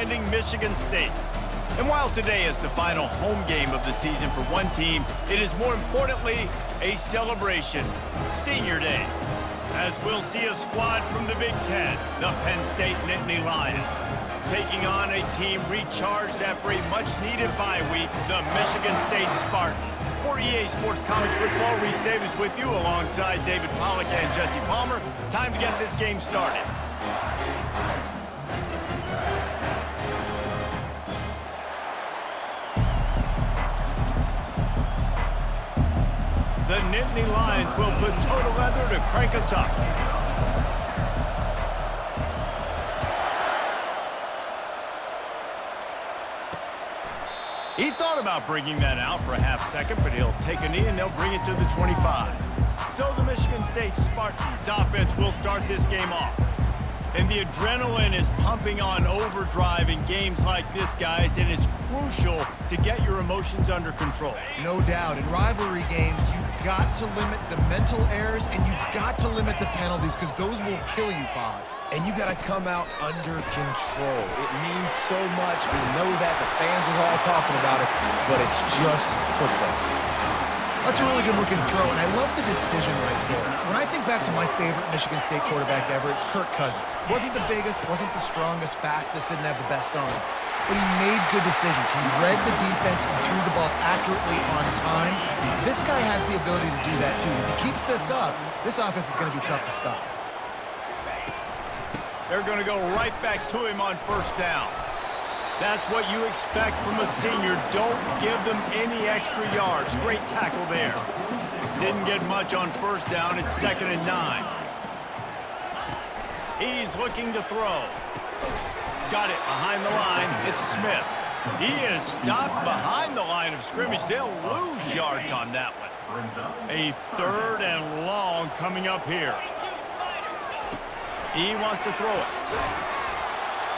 Michigan State. And while today is the final home game of the season for one team, it is more importantly a celebration, Senior Day, as we'll see a squad from the Big Ten, the Penn State Nittany Lions, taking on a team recharged after a much-needed bye week, the Michigan State Spartans. For EA Sports College Football, Reese Davis with you alongside David Pollack and Jesse Palmer. Time to get this game started. The Nittany Lions will put total leather to crank us up. He thought about bringing that out for a half second, but he'll take a knee and they'll bring it to the 25. So the Michigan State Spartans offense will start this game off. And the adrenaline is pumping on overdrive in games like this, guys, and it's crucial to get your emotions under control. No doubt. In rivalry games, you've got to limit the mental errors and you've got to limit the penalties because those will kill you, Bob. And you got to come out under control. It means so much. We know that. The fans are all talking about it, but it's just football. That's a really good-looking throw, and I love the decision right there. When I think back to my favorite Michigan State quarterback ever, it's Kirk Cousins. Wasn't the biggest, wasn't the strongest, fastest, didn't have the best arm, but he made good decisions. He read the defense and threw the ball accurately on time. This guy has the ability to do that, too. If he keeps this up, this offense is going to be tough to stop. They're going to go right back to him on first down. That's what you expect from a senior. Don't give them any extra yards. Great tackle there. Didn't get much on first down. It's 2nd and 9. He's looking to throw. Got it behind the line. It's Smith. He is stopped behind the line of scrimmage. They'll lose yards on that one. A 3rd and long coming up here. He wants to throw it.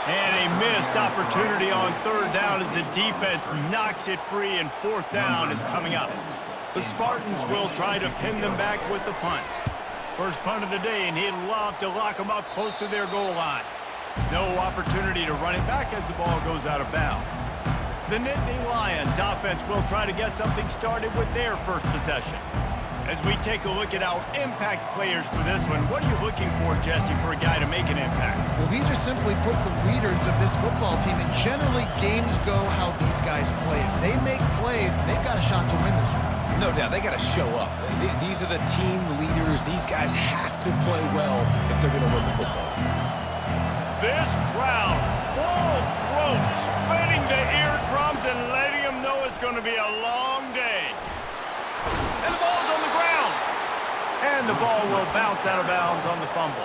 And a missed opportunity on 3rd down as the defense knocks it free, and 4th down is coming up. The Spartans will try to pin them back with the punt. First punt of the day, and he'd love to lock them up close to their goal line. No opportunity to run it back as the ball goes out of bounds. The Nittany Lions offense will try to get something started with their first possession. As we take a look at our impact players for this one, what are you looking for, Jesse, for a guy to make an impact? Well, these are simply put the leaders of this football team, and generally games go how these guys play. If they make plays, they've got a shot to win this one. No doubt, they got to show up. These are the team leaders. These guys have to play well if they're going to win the football game. This crowd, full throat, splitting the eardrums and letting them know it's going to be a long day. And the ball's on the ground. And the ball will bounce out of bounds on the fumble.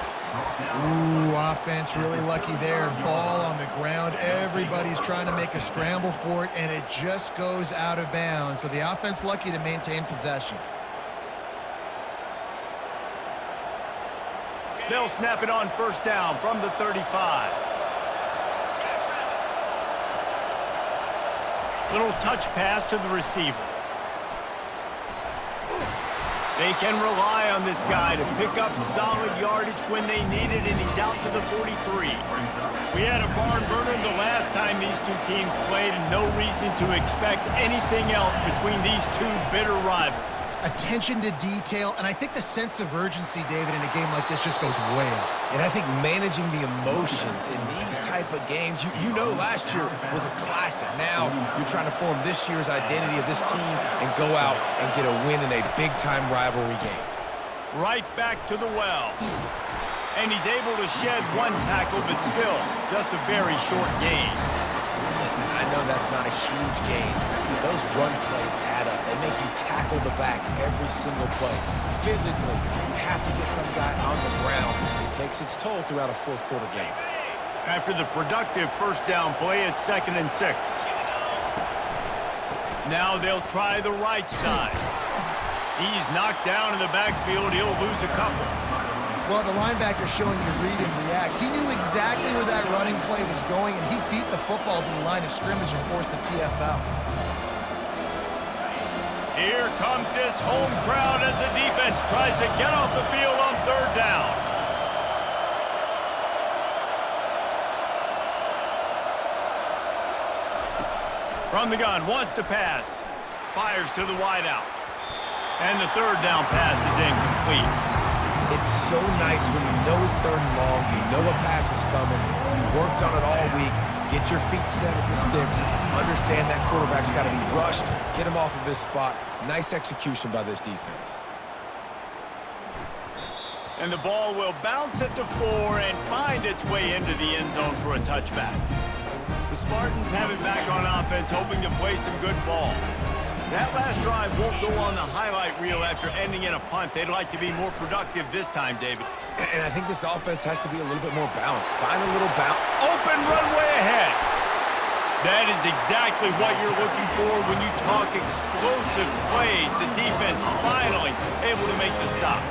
Ooh, offense really lucky there. Ball on the ground. Everybody's trying to make a scramble for it, and it just goes out of bounds. So the offense lucky to maintain possession. They'll snap it on first down from the 35. Little touch pass to the receiver. They can rely on this guy to pick up solid yardage when they need it, and he's out to the 43. We had a barn burner the last time these two teams played, and no reason to expect anything else between these two bitter rivals. Attention to detail, and I think the sense of urgency, David, in a game like this just goes way up. And I think managing the emotions in these type of games, you know last year was a classic. Now you're trying to form this year's identity of this team and go out and get a win in a big-time rivalry game. Right back to the well. And he's able to shed one tackle, but still just a very short gain. Listen, I know that's not a huge gain, but those run plays add up. They make you tackle the back every single play. Physically, you have to get some guy on the ground. It takes its toll throughout a fourth-quarter game. After the productive first down play, it's 2nd and 6. Now they'll try the right side. He's knocked down in the backfield. He'll lose a couple. Well, the linebacker showing you read and react. He knew exactly where that running play was going, and he beat the football to the line of scrimmage and forced the TFL. Here comes this home crowd as the defense tries to get off the field on 3rd down. From the gun, wants to pass. Fires to the wideout. And the third down pass is incomplete. It's so nice when you know it's third and long, you know a pass is coming, you worked on it all week, get your feet set at the sticks, understand that quarterback's got to be rushed, get him off of his spot. Nice execution by this defense. And the ball will bounce at the 4 and find its way into the end zone for a touchback. The Spartans have it back on offense, hoping to play some good ball. That last drive won't go on the highlight reel after ending in a punt. They'd like to be more productive this time, David. And I think this offense has to be a little bit more balanced. Find a little bounce. Open runway ahead. That is exactly what you're looking for when you talk explosive plays. The defense finally able to make the stop.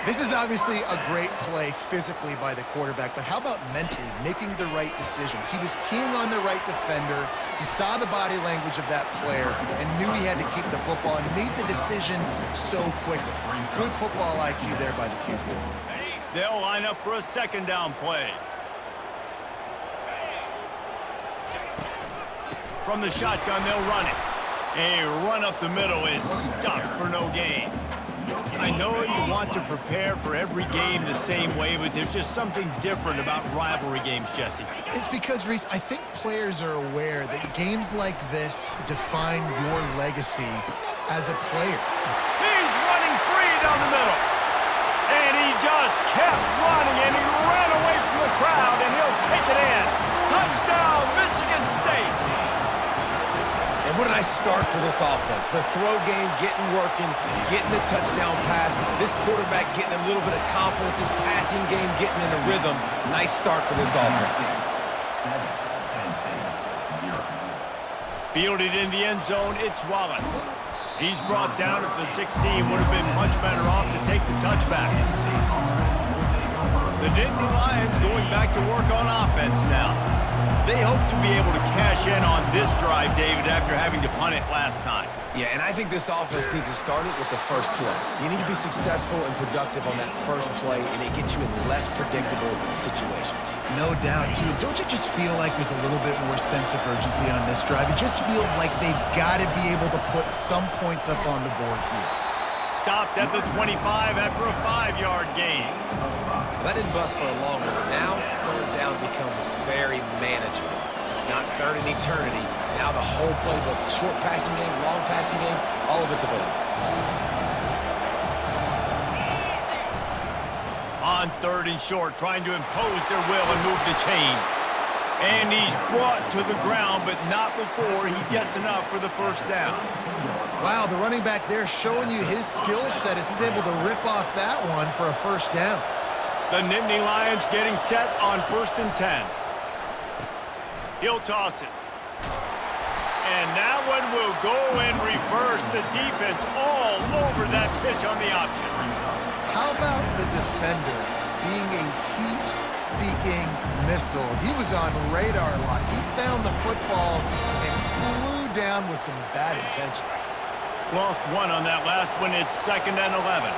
This is obviously a great play physically by the quarterback, but how about mentally making the right decision? He was keying on the right defender. He saw the body language of that player and knew he had to keep the football and made the decision so quickly. Good football IQ there by the QB. They'll line up for a second down play. From the shotgun, they'll run it. A run up the middle is stuck for no gain. I know you want to prepare for every game the same way, but there's just something different about rivalry games, Jesse. It's because, Reese, I think players are aware that games like this define your legacy as a player. He's running free down the middle. And he just kept running, and he ran away from the crowd, and he'll take it in. Touchdown, Michigan State. And what a nice start for this offense. The throw game getting working, getting the touchdown pass. This quarterback getting a little bit of confidence. This passing game getting in a rhythm. Nice start for this offense. Fielded in the end zone, it's Wallace. He's brought down at the 16. Would have been much better off to take the touchback. The Nittany Lions going back to work on offense now. They hope to be able to cash in on this drive, David, after having to punt it last time. Yeah, and I think this offense needs to start it with the first play. You need to be successful and productive on that first play, and it gets you in less predictable situations. No doubt, too. Don't you just feel like there's a little bit more sense of urgency on this drive? It just feels like they've got to be able to put some points up on the board here. Stopped at the 25 after a 5-yard gain. Well, that didn't bust for a long one. Now, third down becomes very manageable. It's not third in eternity. Now the whole playbook, short passing game, long passing game, all of it's available. On third and short, trying to impose their will and move the chains. And he's brought to the ground, but not before he gets enough for the first down. Wow, the running back there showing you his skill set as he's able to rip off that one for a first down. The Nittany Lions getting set on 1st and 10. He'll toss it. And that one will go in reverse. The defense all over that pitch on the option. How about the defender being a heat-seeking missile? He was on radar lock. He found the football and flew down with some bad intentions. Lost one on that last one. It's 2nd and 11.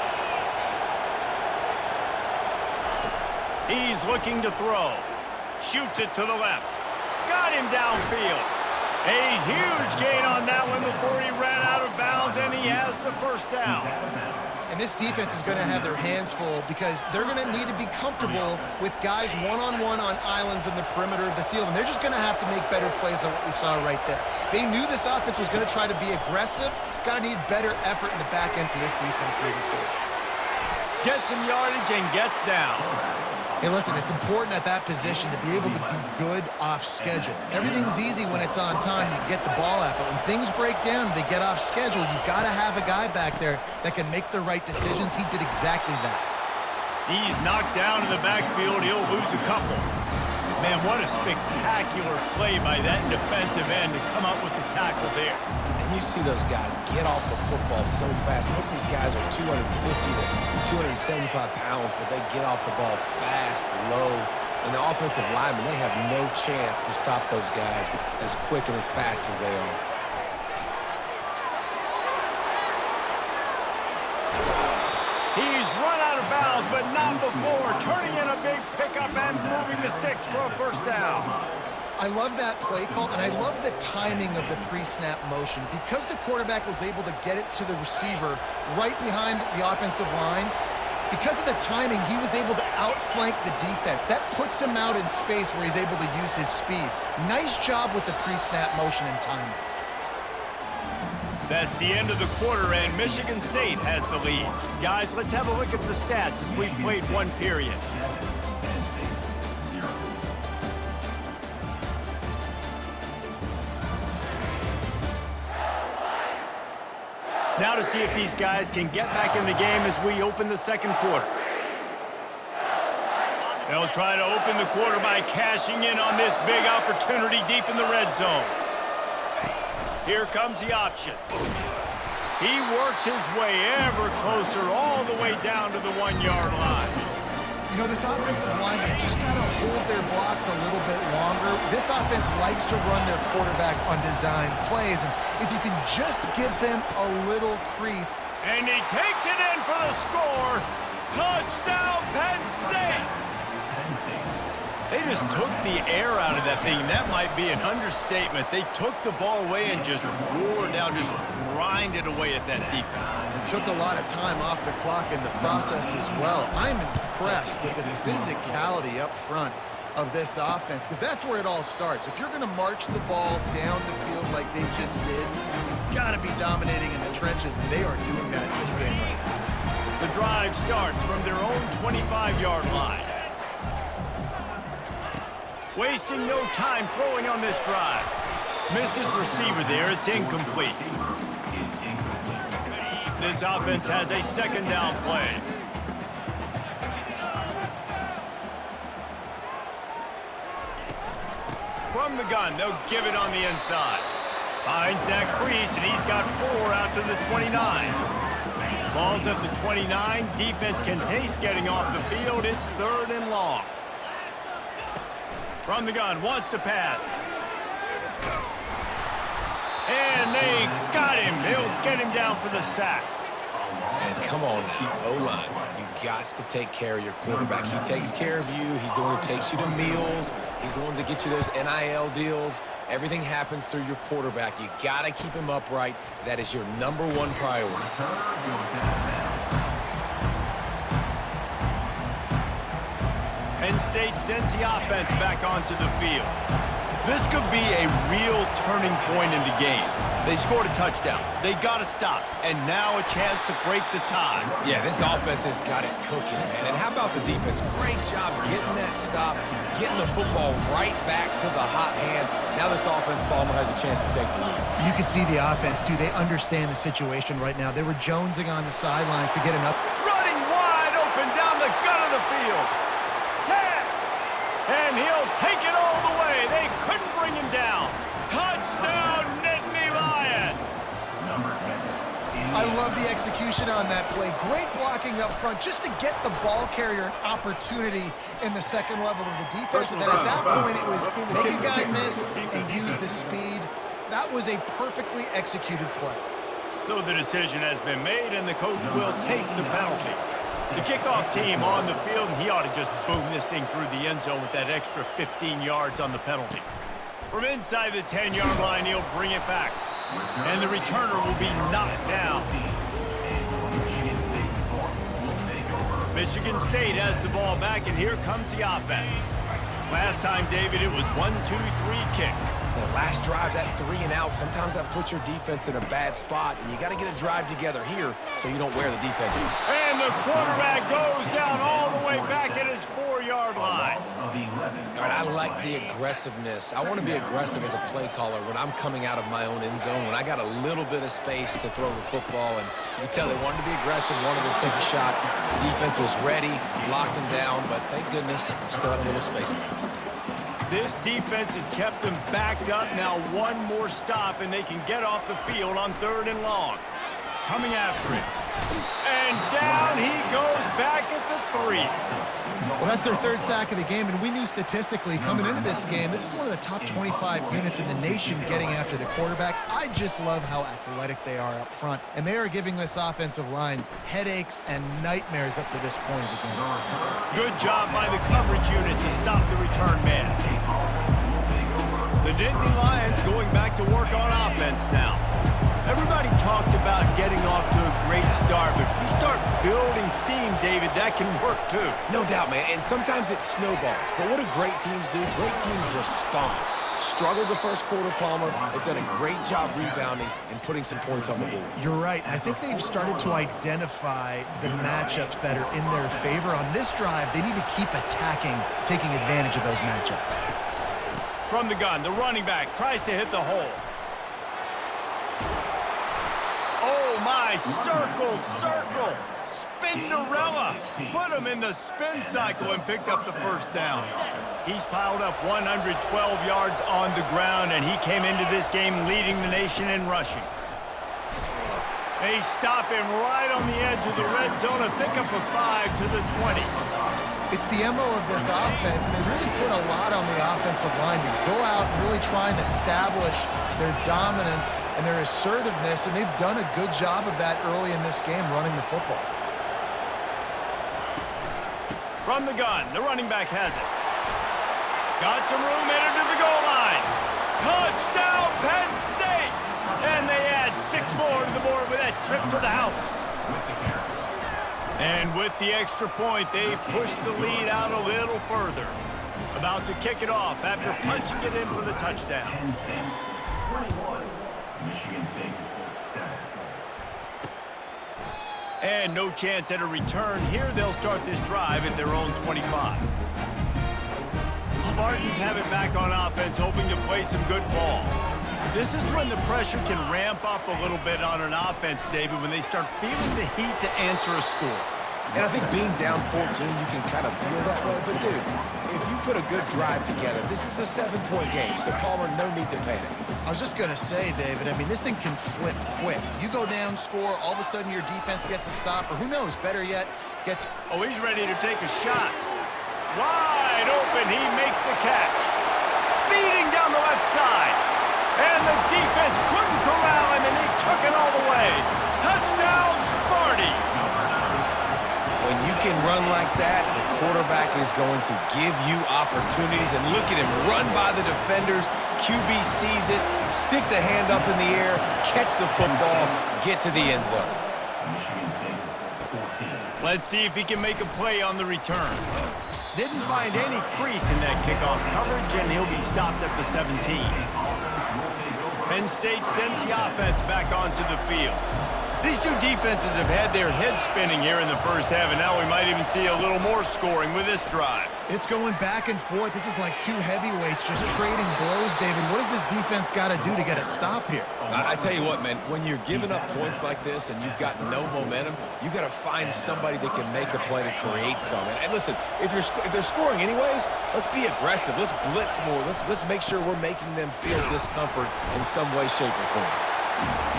He's looking to throw. Shoots it to the left. Got him downfield. A huge gain on that one before he ran out of bounds, and he has the first down. And this defense is going to have their hands full because they're going to need to be comfortable with guys one-on-one on islands in the perimeter of the field, and they're just going to have to make better plays than what we saw right there. They knew this offense was going to try to be aggressive. Got to need better effort in the back end for this defense moving forward. Gets some yardage and gets down. Hey, listen, it's important at that position to be able to be good off schedule. Everything's easy when it's on time. You can get the ball out, but when things break down, they get off schedule, you've got to have a guy back there that can make the right decisions. He did exactly that. He's knocked down in the backfield. He'll lose a couple. Man, what a spectacular play by that defensive end to come up with the tackle there. And you see those guys get off the football so fast. Most of these guys are 250 to 275 pounds, but they get off the ball fast, low. And the offensive linemen, they have no chance to stop those guys as quick and as fast as they are. He's run out of bounds, but not before turning in a big pickup and moving the sticks for a first down. I love that play call, and I love the timing of the pre-snap motion. Because the quarterback was able to get it to the receiver right behind the offensive line, because of the timing, he was able to outflank the defense. That puts him out in space where he's able to use his speed. Nice job with the pre-snap motion and timing. That's the end of the quarter, and Michigan State has the lead. Guys, let's have a look at the stats as we've played one period. Now to see if these guys can get back in the game as we open the second quarter. They'll try to open the quarter by cashing in on this big opportunity deep in the red zone. Here comes the option. He works his way ever closer all the way down to the 1-yard line. You know, this offensive line, they just got to hold their blocks a little bit longer. This offense likes to run their quarterback on design plays, and if you can just give them a little crease. And he takes it in for the score. Touchdown, Penn State! They just took the air out of that thing. That might be an understatement. They took the ball away and just wore down, just grinded away at that defense. It took a lot of time off the clock in the process as well. I'm impressed with the physicality up front of this offense, because that's where it all starts. If you're going to march the ball down the field like they just did, you've got to be dominating in the trenches, and they are doing that in this game right now. The drive starts from their own 25-yard line. Wasting no time throwing on this drive. Missed his receiver there. It's incomplete. This offense has a second down play. From the gun, they'll give it on the inside. Finds that crease, and he's got 4 out to the 29. Ball's at the 29. Defense can taste getting off the field. It's 3rd and long. From the gun, wants to pass. And they got him. They'll get him down for the sack. And come on, O-line. You got to take care of your quarterback. He takes care of you. He's the one who takes you to meals. He's the one that gets you those NIL deals. Everything happens through your quarterback. You got to keep him upright. That is your #1 priority. Penn State sends the offense back onto the field. This could be a real turning point in the game. They scored a touchdown. They got to stop. And now a chance to break the tie. Yeah, this offense has got it cooking, man. And how about the defense? Great job getting that stop, getting the football right back to the hot hand. Now this offense, Palmer, has a chance to take the lead. You can see the offense, too. They understand the situation right now. They were jonesing on the sidelines to get an up. Running wide open down the gut of the field. Tag! And he'll take it all the way. They couldn't bring him down. Touchdown, Nittany Lions! I love the execution on that play. Great blocking up front just to get the ball carrier an opportunity in the second level of the defense. And then at that point, it was make a guy miss and use the speed. That was a perfectly executed play. So the decision has been made, and the coach will take the penalty. The kickoff team on the field, and he ought to just boom this thing through the end zone with that extra 15 yards on the penalty. From inside the 10-yard line, he'll bring it back. And the returner will be knocked down. Michigan State has the ball back, and here comes the offense. Last time, David, it was 1-2-3 kick. The last drive, that 3 and out, sometimes that puts your defense in a bad spot, and you got to get a drive together here so you don't wear the defense. And the quarterback goes down all the way back at his 4-yard line. All right, I like the aggressiveness. I want to be aggressive as a play caller when I'm coming out of my own end zone, when I got a little bit of space to throw the football, and you can tell they wanted to be aggressive, wanted to take a shot. The defense was ready, locked them down, but thank goodness, still had a little space left. This defense has kept them backed up. Now one more stop, and they can get off the field on 3rd and long. Coming after it. And down he goes back at the 3. Well, that's their 3rd sack of the game, and we knew statistically coming into this game, this is one of the top 25 units in the nation getting after the quarterback. I just love how athletic they are up front, and they are giving this offensive line headaches and nightmares up to this point of the game. Good job by the coverage unit to stop the return man. The Nittany Lions going back to work on offense now. Everybody talks about getting off to a great start, but if you start building steam, David, that can work too. No doubt, man, and sometimes it snowballs. But what do great teams do? Great teams respond. Struggled the first quarter, Palmer. They've done a great job rebounding and putting some points on the board. You're right. I think they've started to identify the matchups that are in their favor. On this drive, they need to keep attacking, taking advantage of those matchups. From the gun, the running back tries to hit the hole. Oh, my, circle, circle. Spinderella. Put him in the spin cycle and picked up the first down. He's piled up 112 yards on the ground, and he came into this game leading the nation in rushing. They stop him right on the edge of the red zone, a pickup of 5 to the 20. It's the MO of this offense, and they really put a lot on the offensive line to go out and really try and establish their dominance and their assertiveness, and they've done a good job of that early in this game running the football. From the gun, the running back has it. Got some room, headed to the goal line. Touchdown, Penn State! And they add 6 more to the board with that trip to the house. And with the extra point, they push the lead out a little further. About to kick it off after punching it in for the touchdown. And no chance at a return here. They'll start this drive at their own 25. The Spartans have it back on offense, hoping to play some good ball. This is when the pressure can ramp up a little bit on an offense, David, when they start feeling the heat to answer a score. And I think being down 14, you can kind of feel that way. But, dude, if you put a good drive together, this is a 7-point game, so Palmer, no need to panic. I was just going to say, David, I mean, this thing can flip quick. You go down, score, all of a sudden your defense gets a stop, or who knows, better yet, gets... Oh, he's ready to take a shot. Wide open, he makes the catch. Speeding down the left side. And the defense couldn't corral him, and he took it all the way. Touchdown, Sparty. When you can run like that, the quarterback is going to give you opportunities. And look at him run by the defenders. QB sees it, stick the hand up in the air, catch the football, get to the end zone. Let's see if he can make a play on the return. Didn't find any crease in that kickoff coverage, and he'll be stopped at the 17. Penn State sends the offense back onto the field. These two defenses have had their heads spinning here in the first half, and now we might even see a little more scoring with this drive. It's going back and forth. This is like two heavyweights just trading blows, David. What does this defense got to do to get a stop here? I tell you what, man, when you're giving up points like this and you've got no momentum, you got to find somebody that can make a play to create something. And listen, if they're scoring anyways, let's be aggressive. Let's blitz more. Let's make sure we're making them feel discomfort in some way, shape, or form.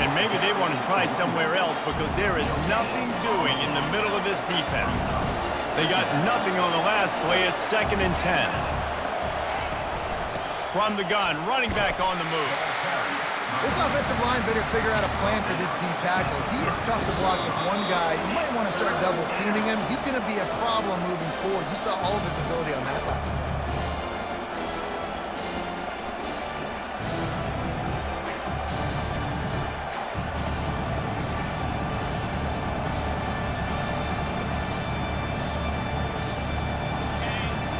And maybe they want to try somewhere else because there is nothing doing in the middle of this defense. They got nothing on the last play. It's 2nd and 10. From the gun, running back on the move. This offensive line better figure out a plan for this D tackle. He is tough to block with one guy. You might want to start double teaming him. He's going to be a problem moving forward. You saw all of his ability on that last play.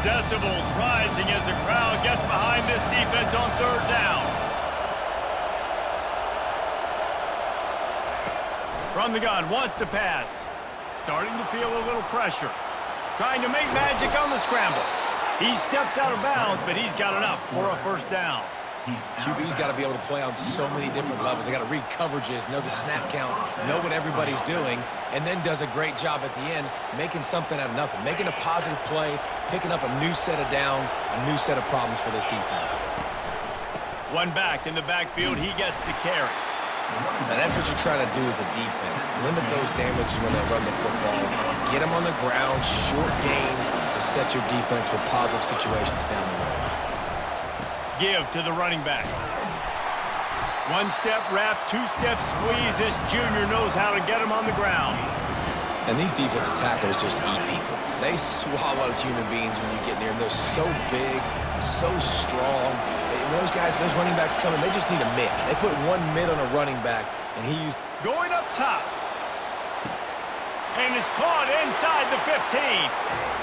Decibels rising as the crowd gets behind this defense on 3rd down. From the gun, wants to pass. Starting to feel a little pressure. Trying to make magic on the scramble. He steps out of bounds, but he's got enough for a 1st down. QB's got to be able to play on so many different levels. They got to read coverages, know the snap count, know what everybody's doing, and then does a great job at the end making something out of nothing, making a positive play, picking up a new set of downs, a new set of problems for this defense. One back in the backfield, he gets to carry. Now that's what you're trying to do as a defense. Limit those damages when they run the football. Get them on the ground, short gains to set your defense for positive situations down the road. Give to the running back. 1-step wrap, 2-step squeeze. This junior knows how to get him on the ground. And these defensive tackles just eat people. They swallow human beings when you get near them. They're so big, so strong. Those guys, those running backs coming, they just need a mid. They put one mid on a running back, and he used... Going up top. And it's caught inside the 15.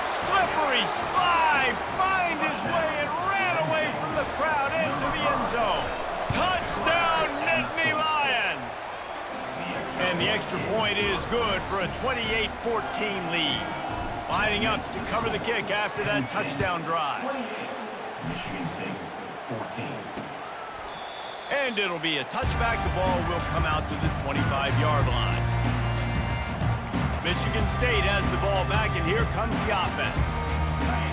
Slippery slide, find his way and ran away from the crowd into the end zone. Touchdown, Nittany Lions! And the extra point is good for a 28-14 lead. Lining up to cover the kick after that touchdown drive. Michigan State, 14. And it'll be a touchback. The ball will come out to the 25-yard line. Michigan State has the ball back, and here comes the offense.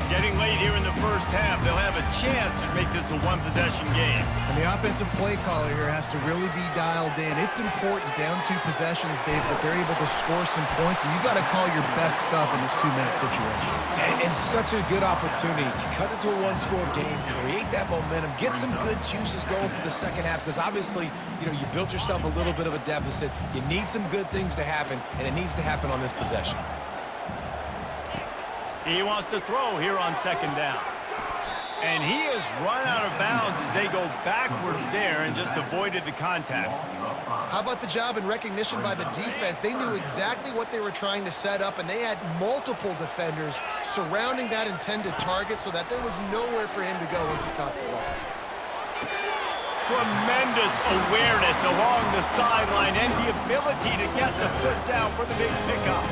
Getting late here in the first half, they'll have a chance to make this a one-possession game. And the offensive play caller here has to really be dialed in. It's important, down 2 possessions, Dave, that they're able to score some points. So you got to call your best stuff in this 2-minute situation. And such a good opportunity to cut it to a one-score game, create that momentum, get some good juices going for the second half, because obviously, you know, you built yourself a little bit of a deficit. You need some good things to happen, and it needs to happen on this possession. He wants to throw here on second down. And he has run out of bounds as they go backwards there and just avoided the contact. How about the job and recognition by the defense? They knew exactly what they were trying to set up, and they had multiple defenders surrounding that intended target so that there was nowhere for him to go once he caught the ball. Tremendous awareness along the sideline and the ability to get the foot down for the big pickup.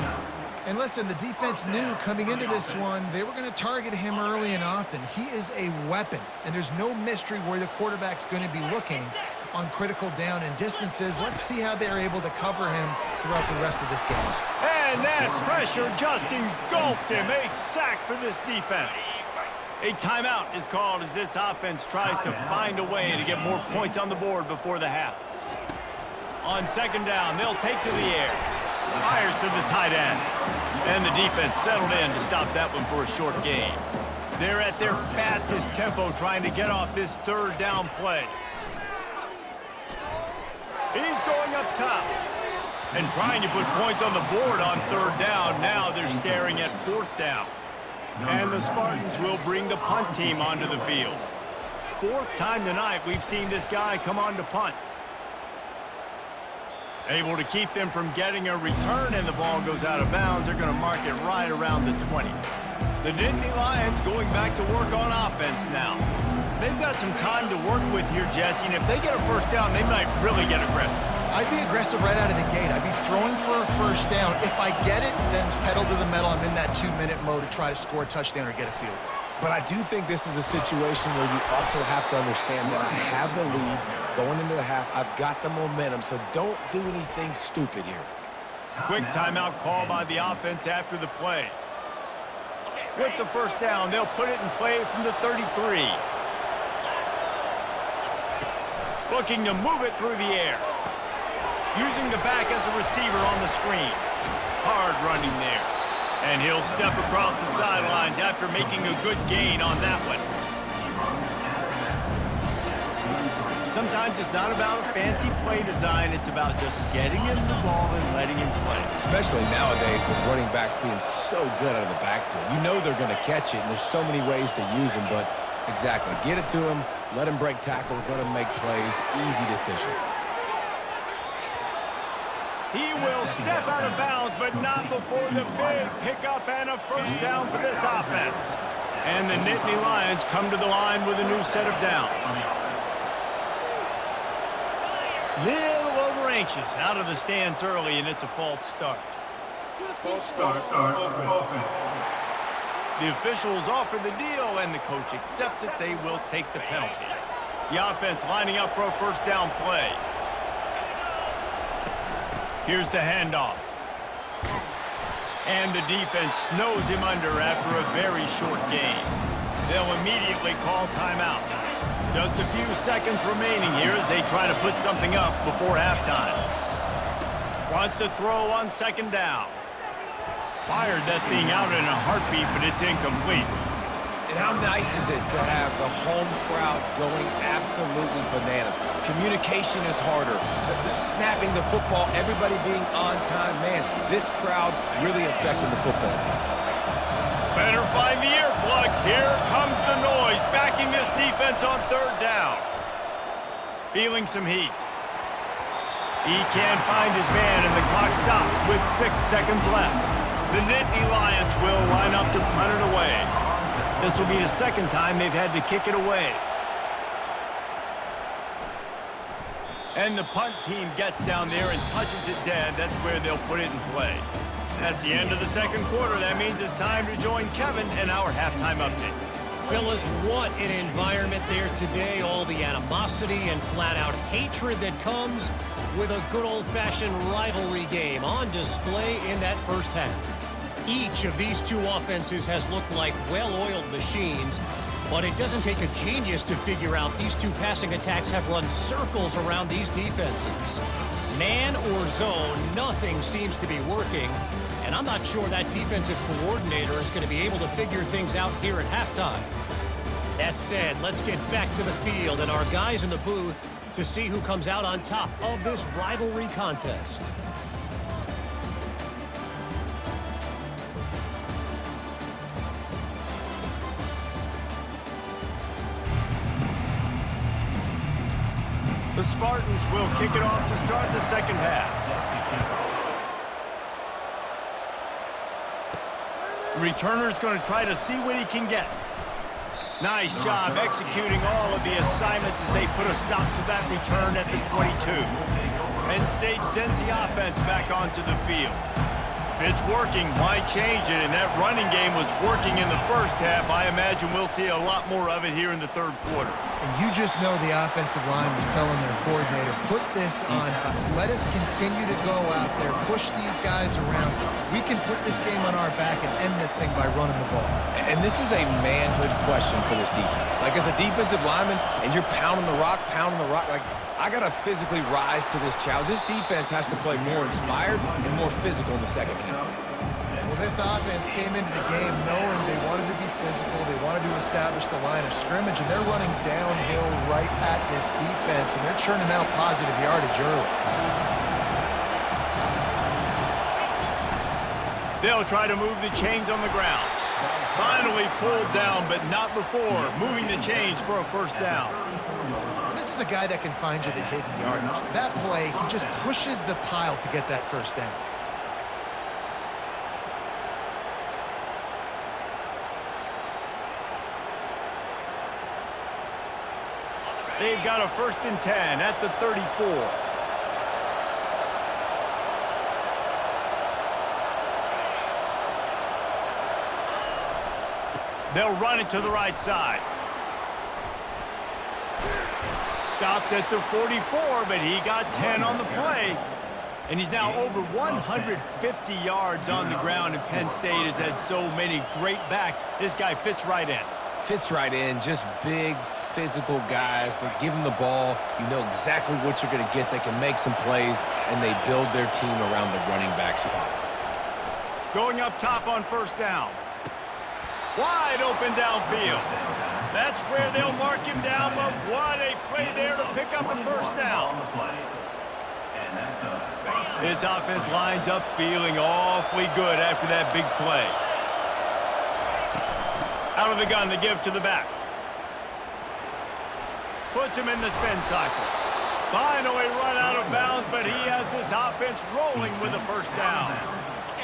And listen, the defense knew coming into this one, they were going to target him early and often. He is a weapon, and there's no mystery where the quarterback's going to be looking on critical down and distances. Let's see how they're able to cover him throughout the rest of this game. And that pressure just engulfed him. A sack for this defense. A timeout is called as this offense tries to find a way to get more points on the board before the half. On second down, they'll take to the air. Fires to the tight end. And the defense settled in to stop that one for a short gain. They're at their fastest tempo trying to get off this third down play. He's going up top. And trying to put points on the board on third down. Now they're staring at fourth down. And the Spartans will bring the punt team onto the field. 4th time tonight we've seen this guy come on to punt. Able to keep them from getting a return, and the ball goes out of bounds. They're going to mark it right around the 20. The Nittany Lions going back to work on offense now. They've got some time to work with here, Jesse, and if they get a first down, they might really get aggressive. I'd be aggressive right out of the gate. I'd be throwing for a first down. If I get it, then it's pedal to the metal. I'm in that 2-minute mode to try to score a touchdown or get a field goal. But I do think this is a situation where you also have to understand that I have the lead going into the half. I've got the momentum, so don't do anything stupid here. Quick timeout call by the offense after the play. With the first down, they'll put it in play from the 33. Looking to move it through the air. Using the back as a receiver on the screen. Hard running there. And he'll step across the sidelines after making a good gain on that one. Sometimes it's not about a fancy play design. It's about just getting him the ball and letting him play. Especially nowadays with running backs being so good out of the backfield. You know they're going to catch it, and there's so many ways to use them. But exactly, get it to him, let him break tackles, let him make plays. Easy decision. He will step out of bounds, but not before the big pickup and a first down for this offense. And the Nittany Lions come to the line with a new set of downs. Little over anxious out of the stands early, and it's a false start. False start offense. The officials offer the deal, and the coach accepts it. They will take the penalty. The offense lining up for a first down play. Here's the handoff. And the defense snows him under after a very short gain. They'll immediately call timeout. Just a few seconds remaining here as they try to put something up before halftime. Wants to throw on second down. Fired that thing out in a heartbeat, but it's incomplete. And how nice is it to have the home crowd going absolutely bananas? Communication is harder. The snapping the football, everybody being on time. Man, this crowd really affecting the football game. Better find the earplugs. Here comes the noise, backing this defense on third down. Feeling some heat. He can't find his man, and the clock stops with 6 seconds left. The Nittany Lions will line up to punt it away. This will be the second time they've had to kick it away. And the punt team gets down there and touches it dead. That's where they'll put it in play. That's the end of the second quarter. That means it's time to join Kevin in our halftime update. Fellas, what an environment there today. All the animosity and flat-out hatred that comes with a good old-fashioned rivalry game on display in that first half. Each of these two offenses has looked like well-oiled machines, but it doesn't take a genius to figure out these two passing attacks have run circles around these defenses. Man or zone, nothing seems to be working, and I'm not sure that defensive coordinator is going to be able to figure things out here at halftime. That said, let's get back to the field and our guys in the booth to see who comes out on top of this rivalry contest. The Spartans will kick it off to start the second half. Returner's going to try to see what he can get. Nice job executing all of the assignments as they put a stop to that return at the 22. Penn State sends the offense back onto the field. If it's working, why change it? And that running game was working in the first half. I imagine we'll see a lot more of it here in the third quarter. And you just know the offensive line was telling their coordinator, put this on us. Let us continue to go out there, push these guys around. We can put this game on our back and end this thing by running the ball. And this is a manhood question for this defense. Like, as a defensive lineman, and you're pounding the rock, like, I got to physically rise to this challenge. This defense has to play more inspired and more physical in the second half. Well, this offense came into the game knowing they wanted to be physical, they wanted to establish the line of scrimmage, and they're running downhill right at this defense, and they're churning out positive yardage early. They'll try to move the chains on the ground. Finally pulled down, but not before moving the chains for a first down. This is a guy that can find you the hidden yardage. That play, he just pushes the pile to get that first down. They've got a 1st and 10 at the 34. They'll run it to the right side. Stopped at the 44, but he got 10 on the play. And he's now over 150 yards on the ground, and Penn State has had so many great backs. This guy fits right in. Fits right in, just big, physical guys that give them the ball. You know exactly what you're going to get. They can make some plays, and they build their team around the running back spot. Going up top on first down. Wide open downfield. That's where they'll mark him down, but what a play there to pick up a first down. This offense lines up feeling awfully good after that big play. Out of the gun to give to the back. Puts him in the spin cycle. Finally run out of bounds, but he has this offense rolling with a first down.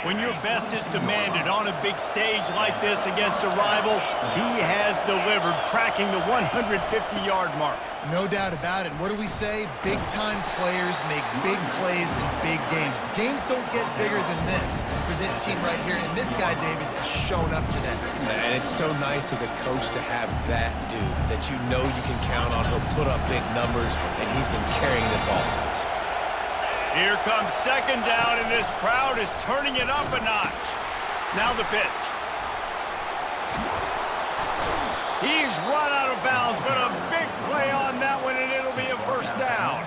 When your best is demanded on a big stage like this against a rival, he has delivered, cracking the 150-yard mark. No doubt about it. What do we say? Big-time players make big plays in big games. The games don't get bigger than this for this team right here, and this guy, David, has shown up today. And it's so nice as a coach to have that dude that you know you can count on. He'll put up big numbers, and he's been carrying this offense. Here comes second down, and this crowd is turning it up a notch. Now the pitch. He's run out of bounds, but a big play on that one, and it'll be a first down.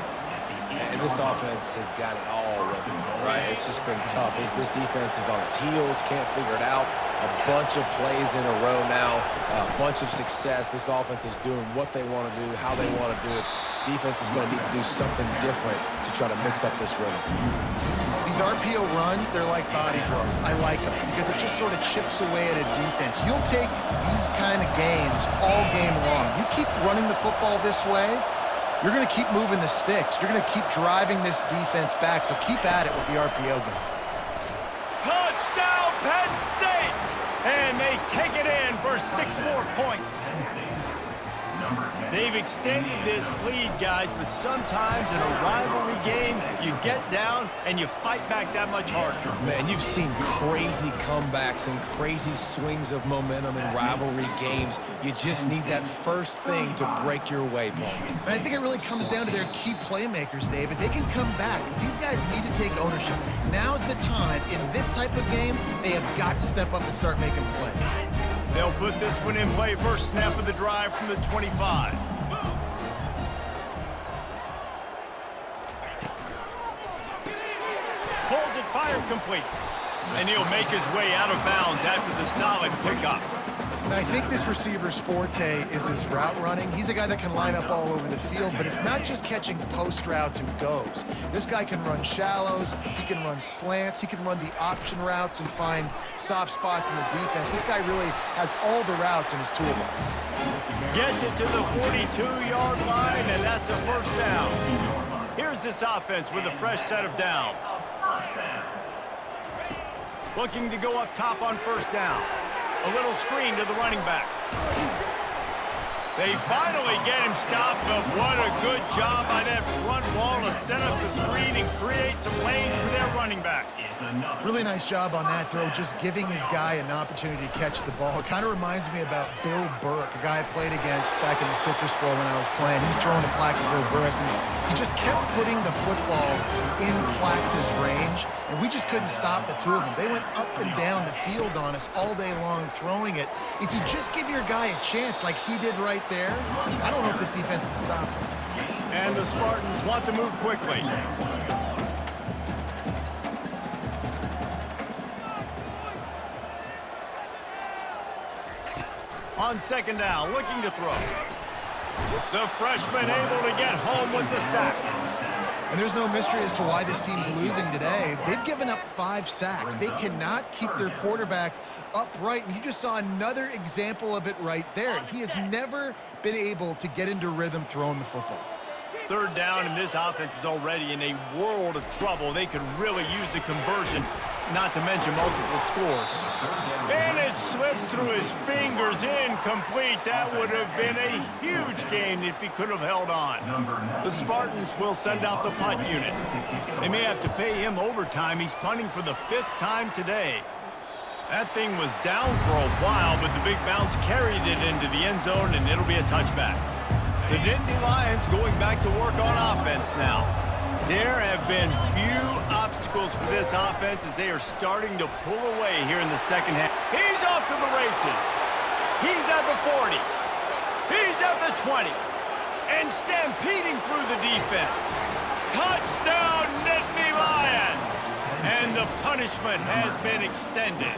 And this offense has got it all working, right? It's just been tough. This defense is on its heels, can't figure it out. a bunch of plays in a row now, a bunch of success. This offense is doing what they want to do, how they want to do it. Defense is going to need to do something different to try to mix up this rhythm. These RPO runs, they're like body blows. I like them because it just sort of chips away at a defense. You'll take these kind of gains all game long. You keep running the football this way, you're going to keep moving the sticks. You're going to keep driving this defense back, so keep at it with the RPO game. Touchdown, Penn State! And they take it in for 6 more points. They've extended this lead, guys, but sometimes in a rivalry game, you get down and you fight back that much harder. Man, you've seen crazy comebacks and crazy swings of momentum in rivalry games. You just need that first thing to break your way, Paul. And I think it really comes down to their key playmakers, David. They can come back, but these guys need to take ownership. Now's the time. In this type of game, they have got to step up and start making plays. They'll put this one in play. First snap of the drive from the 25. Pulls it, fire complete. And he'll make his way out of bounds after the solid pickup. And I think this receiver's forte is his route running. He's a guy that can line up all over the field, but it's not just catching post routes and goes. This guy can run shallows, he can run slants, he can run the option routes and find soft spots in the defense. This guy really has all the routes in his toolbox. Gets it to the 42-yard line, and that's a first down. Here's this offense with a fresh set of downs. Looking to go up top on first down. A little screen to the running back. They finally get him stopped, but what a good job by that front wall to set up the screen and create some lanes for their running back. Really nice job on that throw, just giving his guy an opportunity to catch the ball. It kind of reminds me about Bill Burke, a guy I played against back in the Citrus Bowl when I was playing. He's throwing to Plaxico Burress, and he just kept putting the football in Plax's range, and we just couldn't stop the two of them. They went up and down the field on us all day long throwing it. If you just give your guy a chance like he did right there, I don't know if this defense can stop him. And the Spartans want to move quickly. On second down, looking to throw. The freshman able to get home with the sack. And there's no mystery as to why this team's losing today. They've given up 5 sacks. They cannot keep their quarterback upright. And you just saw another example of it right there. He has never been able to get into rhythm throwing the football. Third down, and this offense is already in a world of trouble. They could really use a conversion, not to mention multiple scores. And it slips through his fingers, incomplete. That would have been a huge gain if he could have held on. The Spartans will send out the punt unit. They may have to pay him overtime. He's punting for the 5th time today. That thing was down for a while, but the big bounce carried it into the end zone, and it'll be a touchback. The Nittany Lions going back to work on offense now. There have been few obstacles for this offense as they are starting to pull away here in the second half. He's off to the races. He's at the 40. He's at the 20. And stampeding through the defense. Touchdown, Nittany Lions! And the punishment has been extended.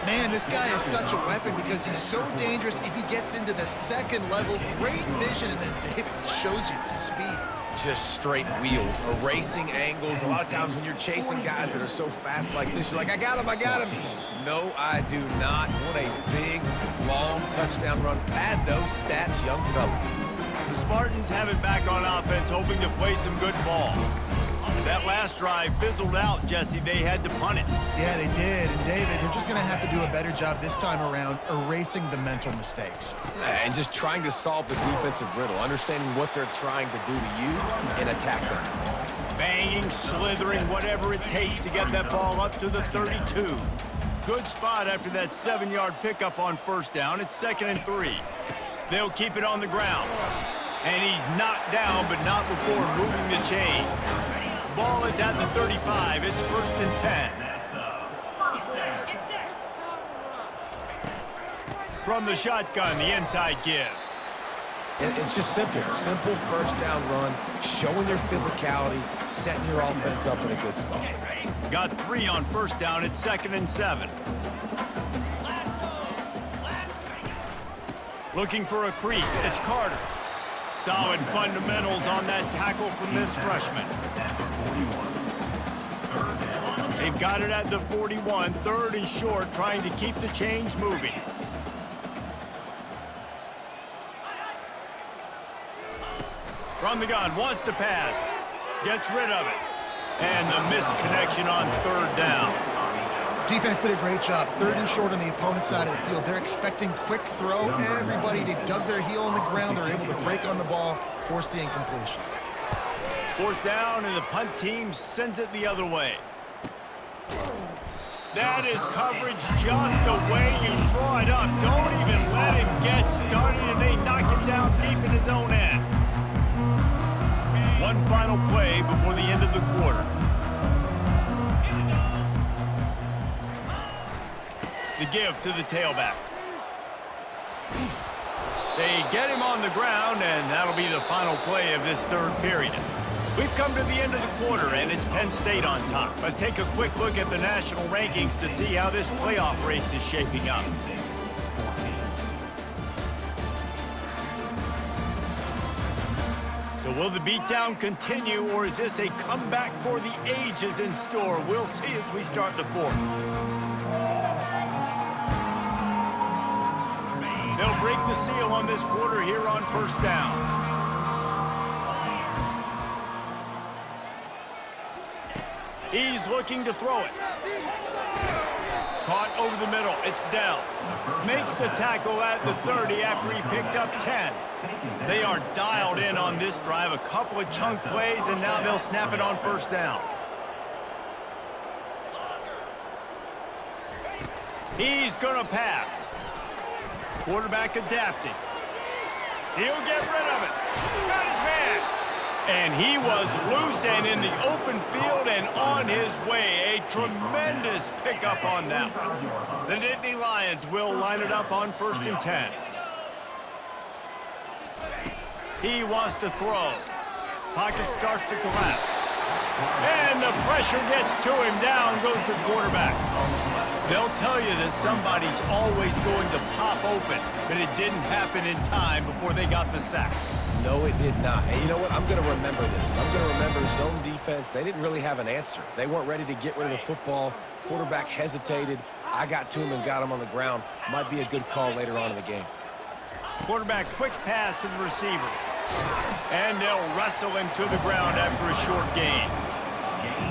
Man, this guy is such a weapon because he's so dangerous if he gets into the second level. Great vision, and then David shows you the speed. Just straight wheels, erasing angles. A lot of times when you're chasing guys that are so fast like this, you're like, I got him, I got him. No, I do not. What a big, long touchdown run. Pad those stats, young fella. The Spartans have it back on offense, hoping to play some good ball. That last drive fizzled out, Jesse. They had to punt it. Yeah, they did. And David, they're just going to have to do a better job this time around erasing the mental mistakes. And just trying to solve the defensive riddle, understanding what they're trying to do to you and attack them. Banging, slithering, whatever it takes to get that ball up to the 32. Good spot after that 7-yard pickup on first down. It's 2nd and 3. They'll keep it on the ground. And he's knocked down, but not before moving the chains. Ball is at the 35. It's 1st and 10. From the shotgun, the inside give. And it's just simple. Simple first down run, showing your physicality, setting your offense up in a good spot. Got 3 on first down. It's 2nd and 7. Looking for a crease. It's Carter. Solid fundamentals on that tackle from this freshman. They've got it at the 41, 3rd and short, trying to keep the chains moving. From the gun, wants to pass. Gets rid of it. And the misconnection on 3rd down. Defense did a great job. 3rd and short on the opponent's side of the field. They're expecting quick throw. Everybody, they dug their heel on the ground. They're able to break on the ball, force the incompletion. 4th down, and the punt team sends it the other way. That is coverage just the way you draw it up. Don't even let him get started, and they knock him down deep in his own end. One final play before the end of the quarter. The give to the tailback. They get him on the ground, and that'll be the final play of this 3rd period. We've come to the end of the quarter, and it's Penn State on top. Let's take a quick look at the national rankings to see how this playoff race is shaping up. So will the beatdown continue, or is this a comeback for the ages in store? We'll see as we start the 4th. They'll break the seal on this quarter here on 1st down. He's looking to throw it. Caught over the middle. It's Dell. Makes the tackle at the 30 after he picked up 10. They are dialed in on this drive. A couple of chunk plays, and now they'll snap it on 1st down. He's going to pass. Quarterback adapting. He'll get rid of it. Got his man. And he was loose and in the open field and on his way. A tremendous pickup on that one. The Nittany Lions will line it up on 1st and 10. He wants to throw. Pocket starts to collapse. And the pressure gets to him. Down goes the quarterback. They'll tell you that somebody's always going to pop open, but it didn't happen in time before they got the sack. No, it did not. And you know what? I'm going to remember this. I'm going to remember zone defense. They didn't really have an answer. They weren't ready to get rid of the football. Quarterback hesitated. I got to him and got him on the ground. Might be a good call later on in the game. Quarterback quick pass to the receiver. And they'll wrestle him to the ground after a short gain.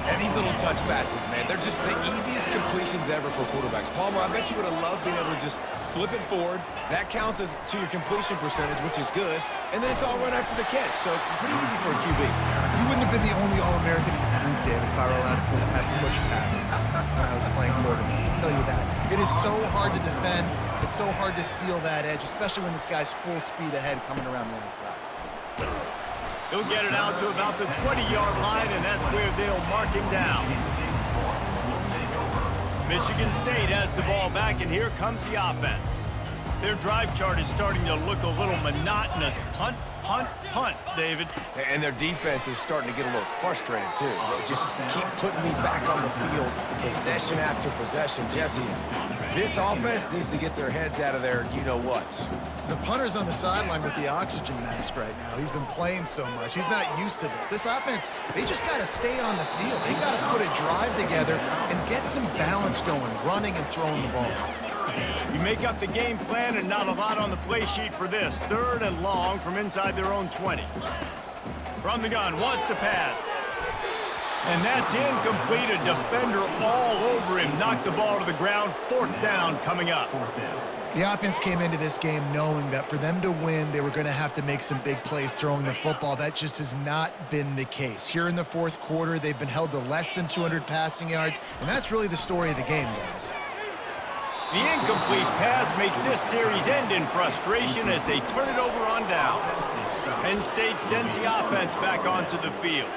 And these little touch passes, man, they're just the easiest completions ever for quarterbacks. Palmer, I bet you would have loved being able to just flip it forward. That counts as to your completion percentage, which is good. And then it's all run after the catch, so pretty easy for a QB. You wouldn't have been the only All-American in this booth, David, if I were allowed to have push passes when I was playing quarterback. I'll tell you that. It is so hard to defend. It's so hard to seal that edge, especially when this guy's full speed ahead coming around the outside. He'll get it out to about the 20-yard line, and that's where they'll mark him down. Michigan State has the ball back, and here comes the offense. Their drive chart is starting to look a little monotonous. Punt, punt, punt, David. And their defense is starting to get a little frustrated, too. They just keep putting me back on the field, possession after possession. Jesse, this offense needs to get their heads out of their you-know-whats. The punter's on the sideline with the oxygen mask right now. He's been playing so much. He's not used to this. This offense, they just got to stay on the field. They got to put a drive together and get some balance going, running and throwing the ball. You make up the game plan and not a lot on the play sheet for this. 3rd and long from inside their own 20. From the gun, wants to pass. And that's incomplete. A defender all over him. Knocked the ball to the ground. 4th down coming up. The offense came into this game knowing that for them to win, they were going to have to make some big plays throwing the football. That just has not been the case. Here in the 4th quarter, they've been held to less than 200 passing yards, and that's really the story of the game, guys. The incomplete pass makes this series end in frustration as they turn it over on downs. Penn State sends the offense back onto the field.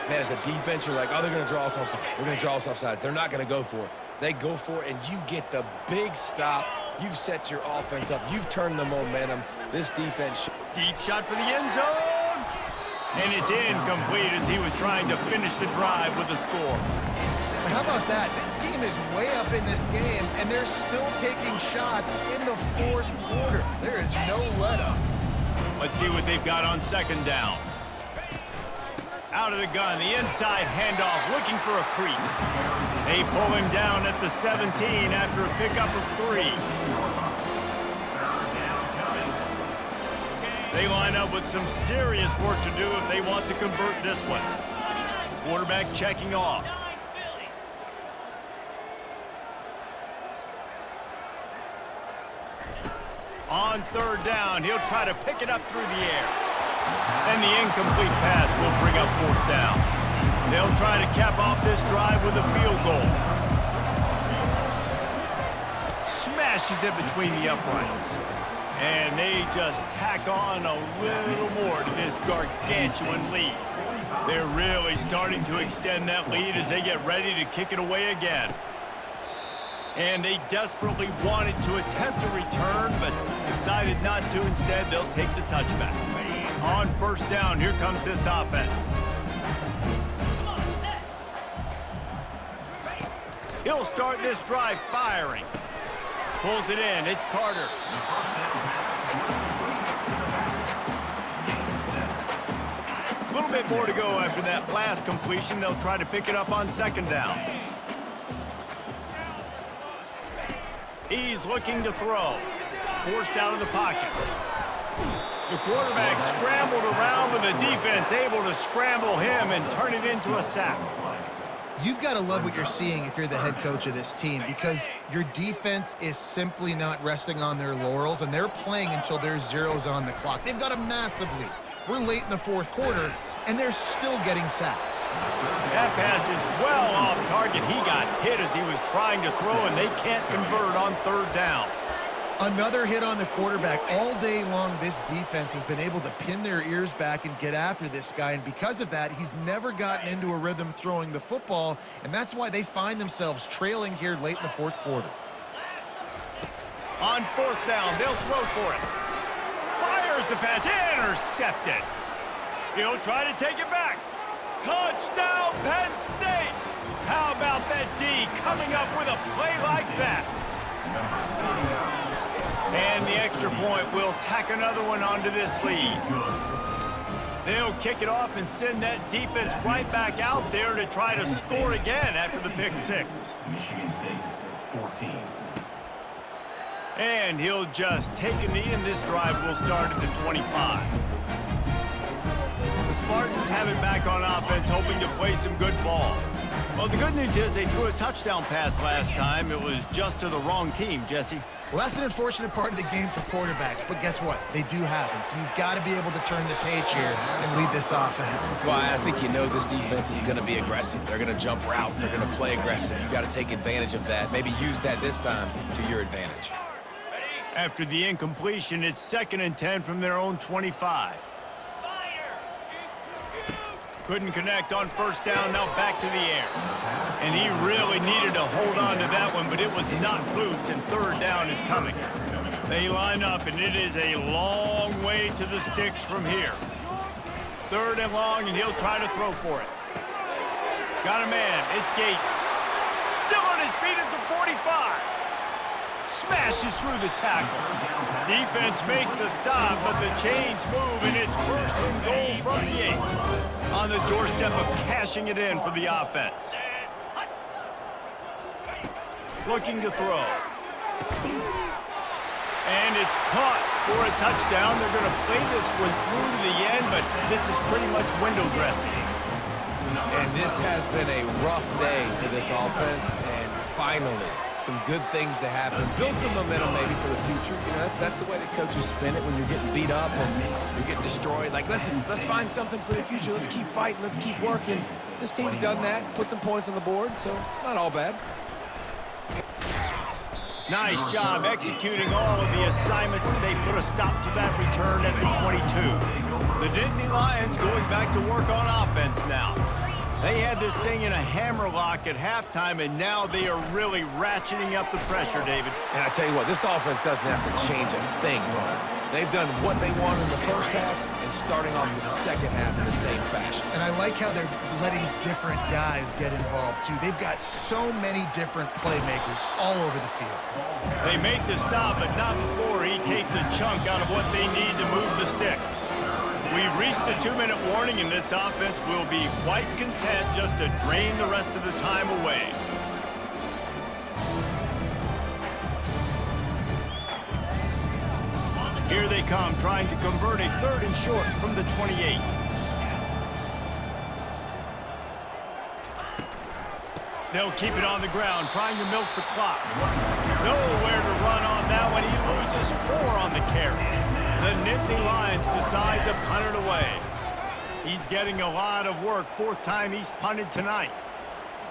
Man, as a defense, you're like, oh, they're going to draw us offside. They're going to draw us offside. They're not going to go for it. They go for it, and you get the big stop. You've set your offense up. You've turned the momentum. This defense... Deep shot for the end zone. And it's incomplete as he was trying to finish the drive with a score. But how about that? This team is way up in this game, and they're still taking shots in the fourth quarter. There is no let-up. Let's see what they've got on second down. Out of the gun, the inside handoff, looking for a crease. They pull him down at the 17 after a pickup of 3. They line up with some serious work to do if they want to convert this one. Quarterback checking off. On third down, he'll try to pick it up through the air. And the incomplete pass will bring up fourth down. They'll try to cap off this drive with a field goal. Smashes it between the uprights. And they just tack on a little more to this gargantuan lead. They're really starting to extend that lead as they get ready to kick it away again. And they desperately wanted to attempt a return, but decided not to. Instead, they'll take the touchback. On first down, here comes this offense. He'll start this drive firing. Pulls it in. It's Carter. A little bit more to go after that last completion. They'll try to pick it up on second down. He's looking to throw. Forced out of the pocket. The quarterback scrambled around, but the defense able to scramble him and turn it into a sack. You've got to love what you're seeing if you're the head coach of this team, because your defense is simply not resting on their laurels, and they're playing until there's zeros on the clock. They've got a massive lead. We're late in the fourth quarter, and they're still getting sacks. That pass is well off target. He got hit as he was trying to throw, and they can't convert on third down. Another hit on the quarterback. All day long, this defense has been able to pin their ears back and get after this guy, and because of that, he's never gotten into a rhythm throwing the football, and that's why they find themselves trailing here late in the fourth quarter. On fourth down, they'll throw for it. Fires the pass, intercepted. He'll try to take it back. Touchdown, Penn State! How about that D coming up with a play like that? And the extra point will tack another one onto this lead. They'll kick it off and send that defense right back out there to try to score again after the pick six. Michigan State, 14. And he'll just take a knee, and this drive will start at the 25. The Spartans have it back on offense, hoping to play some good ball. Well, the good news is they threw a touchdown pass last time. It was just to the wrong team, Jesse. Well, that's an unfortunate part of the game for quarterbacks, but guess what? They do happen, so you've got to be able to turn the page here and lead this offense. Well, I think you know this defense is going to be aggressive. They're going to jump routes. They're going to play aggressive. You've got to take advantage of that. Maybe use that this time to your advantage. After the incompletion, it's 2nd and 10 from their own 25. Couldn't connect on first down, now back to the air. And he really needed to hold on to that one, but it was not loose, and third down is coming. They line up, and it is a long way to the sticks from here. 3rd and long, and he'll try to throw for it. Got a man, it's Gates. Still on his feet at the 45. Smashes through the tackle. Defense makes a stop, but the chains move, and it's 1st and goal from the 8. On the doorstep of cashing it in for the offense. Looking to throw. And it's caught for a touchdown. They're going to play this one through to the end, but this is pretty much window dressing. And this has been a rough day for this offense, and finally, some good things to happen. Build some momentum maybe for the future. You know, that's the way that coaches spin it when you're getting beat up and you're getting destroyed. Like, listen, let's find something for the future. Let's keep fighting. Let's keep working. This team's done that, put some points on the board, so it's not all bad. Nice job executing all of the assignments as they put a stop to that return at the 22. The Nittany Lions going back to work on offense now. They had this thing in a hammerlock at halftime, and now they are really ratcheting up the pressure, David. And I tell you what, this offense doesn't have to change a thing, bro. They've done what they want in the first half. and starting off the second half in the same fashion. And I like how they're letting different guys get involved, too. They've got so many different playmakers all over the field. They make the stop, but not before he takes a chunk out of what they need to move the sticks. We've reached the 2-minute warning, and this offense will be quite content just to drain the rest of the time away. Here they come, trying to convert a 3rd and short from the 28. They'll keep it on the ground, trying to milk the clock. Nowhere to run on that one. He loses 4 on the carry. The Nittany Lions decide to punt it away. He's getting a lot of work. 4th time he's punted tonight.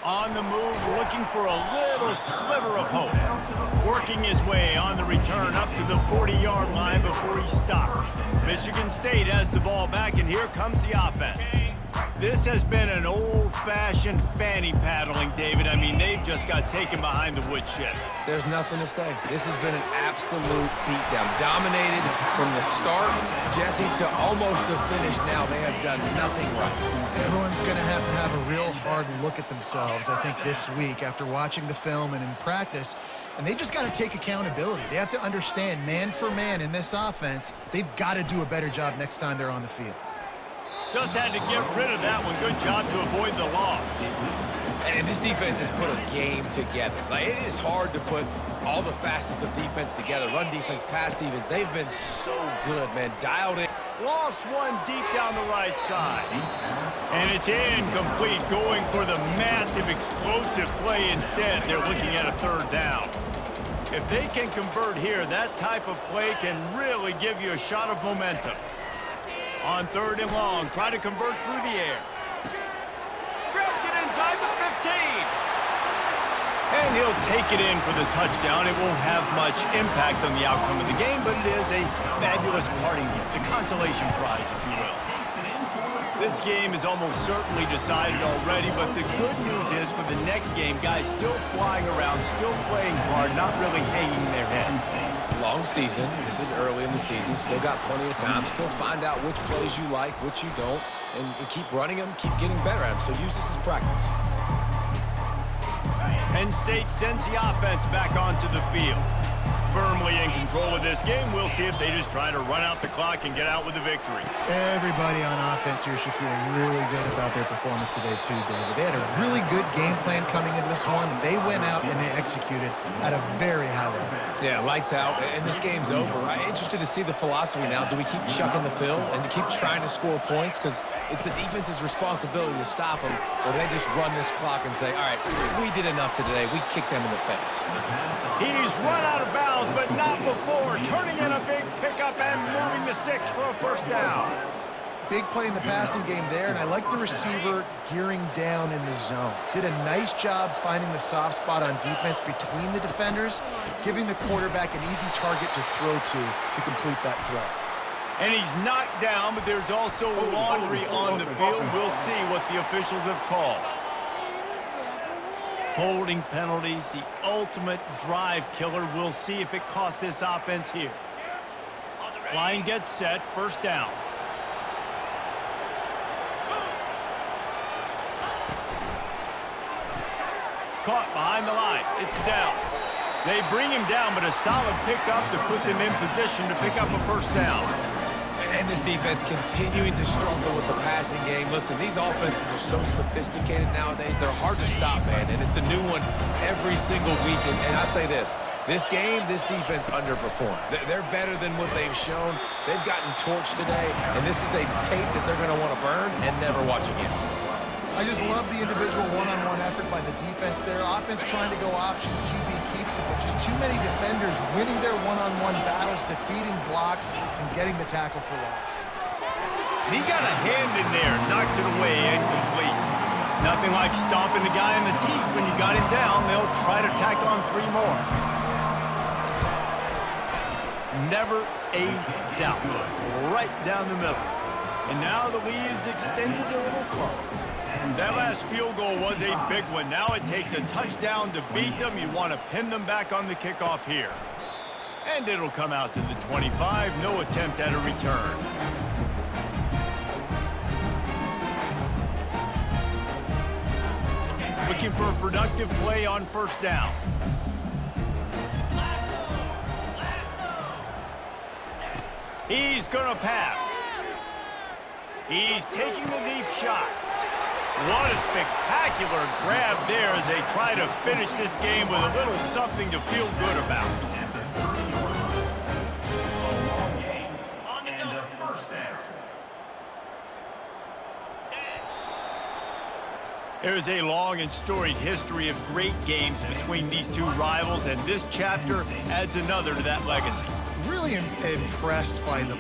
On the move, looking for a little sliver of hope. Working his way on the return up to the 40-yard line before he stops. Michigan State has the ball back, and here comes the offense. This has been an old-fashioned fanny paddling, David. I mean, they've just got taken behind the woodshed. There's nothing to say. This has been an absolute beatdown. Dominated from the start, Jesse, to almost the finish now. They have done nothing right. Everyone's going to have a real hard look at themselves, I think, this week after watching the film and in practice. And they just got to take accountability. They have to understand, man for man in this offense, they've got to do a better job next time they're on the field. Just had to get rid of that one. Good job to avoid the loss. And this defense has put a game together. Like, it is hard to put all the facets of defense together. Run defense, pass defense. They've been so good, man. Dialed in. Lost one deep down the right side. And it's incomplete, going for the massive explosive play instead. They're looking at a 3rd down. If they can convert here, that type of play can really give you a shot of momentum. On 3rd and long, try to convert through the air. Grabs it inside the 15. And he'll take it in for the touchdown. It won't have much impact on the outcome of the game, but it is a fabulous parting gift, a consolation prize, if you will. This game is almost certainly decided already, but the good news is for the next game, guys still flying around, still playing hard, not really hanging their heads. Long season. This is early in the season. Still got plenty of time. Still find out which plays you like, which you don't, and keep running them, keep getting better at them. So use this as practice. Penn State sends the offense back onto the field. Firmly in control of this game. We'll see if they just try to run out the clock and get out with a victory. Everybody on offense here should feel really good about their performance today, too, David. They had a really good game plan coming into this one, and they went out and they executed at a very high level. Yeah, lights out, and this game's over. I'm interested to see the philosophy now. Do we keep chucking the pill and to keep trying to score points? Because it's the defense's responsibility to stop them, or do they just run this clock and say, all right, we did enough today. We kicked them in the face. He's run out of bounds, but not before. Turning in a big pickup and moving the sticks for a 1st down. Big play in the passing game there, and I like the receiver gearing down in the zone. Did a nice job finding the soft spot on defense between the defenders, giving the quarterback an easy target to throw to complete that throw. And he's knocked down, but there's also laundry on the field. We'll see what the officials have called. Holding penalties, the ultimate drive killer. We'll see if it costs this offense here. Line gets set, 1st down. Caught behind the line. It's down. They bring him down, but a solid pickup to put them in position to pick up a 1st down. And this defense continuing to struggle with the passing game. Listen, these offenses are so sophisticated nowadays. They're hard to stop, man, and it's a new one every single week. And I say this game, this defense underperformed. They're better than what they've shown. They've gotten torched today, and this is a tape that they're going to want to burn and never watch again. I just love the individual one-on-one effort by the defense there. Offense trying to go option, QB keeps it, but just too many defenders winning their one-on-one battles, defeating blocks, and getting the tackle for loss. And he got a hand in there, knocks it away, incomplete. Nothing like stomping the guy in the teeth when you got him down. They'll try to tack on 3 more. Never a doubt. Right down the middle. And now the lead is extended a little further. That last field goal was a big one. Now it takes a touchdown to beat them. You want to pin them back on the kickoff here. And it'll come out to the 25. No attempt at a return. looking for a productive play on first down. He's going to pass. He's taking the deep shot. What a spectacular grab there as they try to finish this game with a little something to feel good about. At the 30-yard line. A long game and a first down. There's a long and storied history of great games between these two rivals, and this chapter adds another to that legacy. Really impressed by the